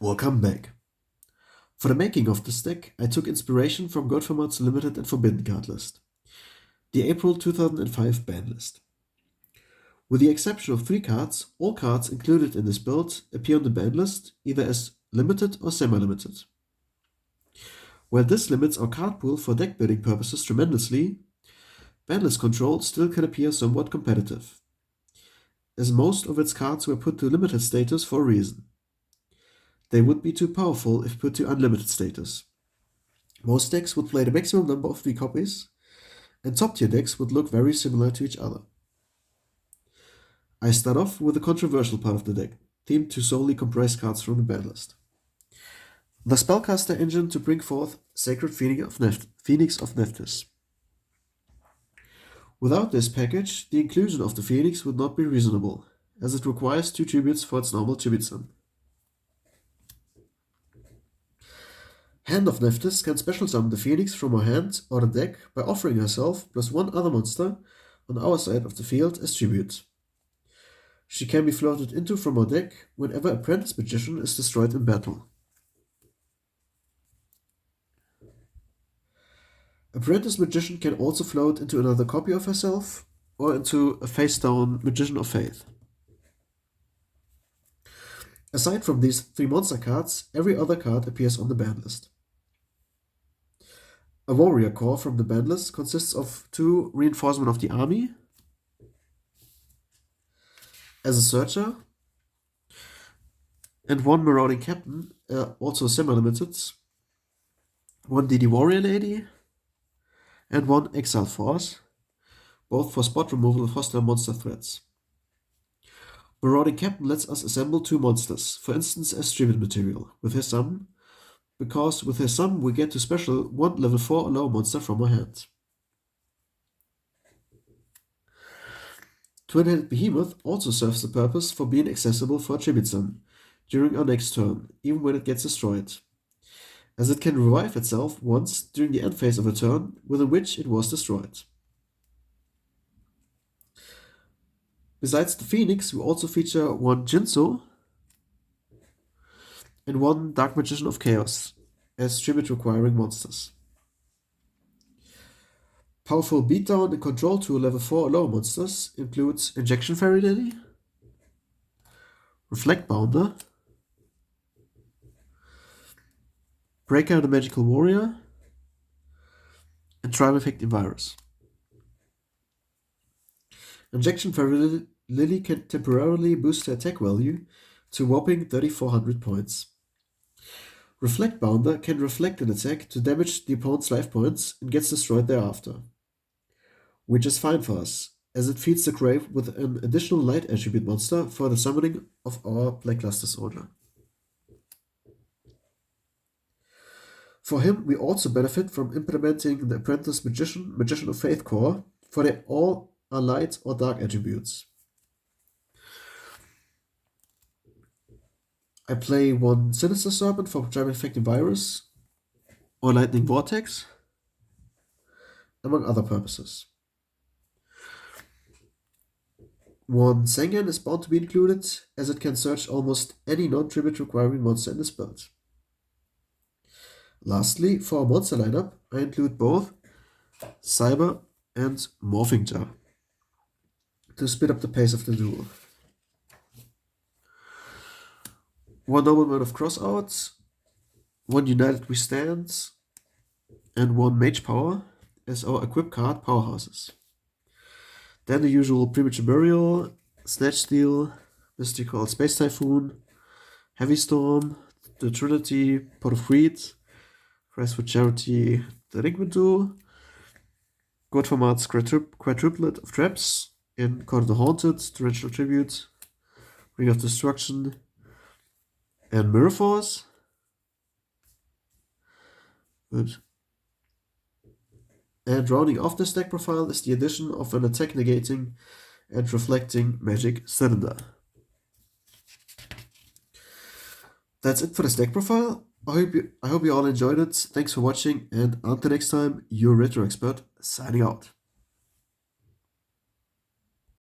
Welcome back. For the making of this deck, I took inspiration from Godformat's Limited and Forbidden card list, the April 2005 ban list. With the exception of 3 cards, all cards included in this build appear on the ban list either as limited or semi-limited. While this limits our card pool for deck building purposes tremendously, ban list control still can appear somewhat competitive, as most of its cards were put to limited status for a reason. They would be too powerful if put to unlimited status. Most decks would play the maximum number of 3 copies, and top tier decks would look very similar to each other. I start off with the controversial part of the deck, themed to solely comprise cards from the ban list. The Spellcaster engine to bring forth Sacred Phoenix of Nephthys. Without this package, the inclusion of the Phoenix would not be reasonable, as it requires 2 tributes for its normal tribute sum. Hand of Nephthys can special summon the Phoenix from her hand or the deck by offering herself plus 1 other monster on our side of the field as tribute. She can be floated into from her deck whenever Apprentice Magician is destroyed in battle. Apprentice Magician can also float into another copy of herself or into a face-down Magician of Faith. Aside from these 3 monster cards, every other card appears on the ban list. A warrior core from the ban list consists of 2 reinforcement of the army as a searcher and 1 Marauding Captain, also semi-limited, 1 DD Warrior Lady, and 1 Exiled Force, both for spot removal of hostile monster threats. Marauding Captain lets us assemble 2 monsters, for instance as tribute material, with his summon, because with his summon we get to special 1 level 4 allow monster from our hand. Twin-headed Behemoth also serves the purpose for being accessible for a tribute summon during our next turn, even when it gets destroyed, as it can revive itself once during the end phase of a turn within which it was destroyed. Besides the Phoenix, we also feature 1 Jinzo and 1 Dark Magician of Chaos as tribute requiring monsters. Powerful beatdown and control to level 4 allow monsters includes Injection Fairy Lady, Reflect Bounder, Breaker the Magical Warrior, and Tribe-Infecting Virus. Injection Fairy Lily can temporarily boost her attack value to a whopping 3400 points. Reflect Bounder can reflect an attack to damage the opponent's life points and gets destroyed thereafter, which is fine for us, as it feeds the grave with an additional light attribute monster for the summoning of our Blackluster Soldier. For him, we also benefit from implementing the Apprentice Magician of Faith core for their all are light or dark attributes. I play 1 Sinister Serpent for Tribe-Infecting Virus or Lightning Vortex, among other purposes. 1 Sangan is bound to be included, as it can search almost any non-tribute requiring monster in this build. Lastly, for our monster lineup, I include both Cyber and Morphing Jar to speed up the pace of the duel. 1 Nobleman of Crossout, 1 United We Stand, and 1 Mage Power as our equip card powerhouses. Then the usual Premature Burial, Snatch Steal, Mystical Space Typhoon, Heavy Storm, the Trinity, Pot of Greed, Graceful Charity, Delinquent Duo, Godformat's quadruplet of traps in Court of the Haunted, Torrential Tribute, Ring of Destruction, and Mirror Force. Good. And rounding off this deck profile is the addition of an attack negating and reflecting magic cylinder. That's it for this deck profile. I hope you all enjoyed it. Thanks for watching, and until next time, your Retro Expert signing out.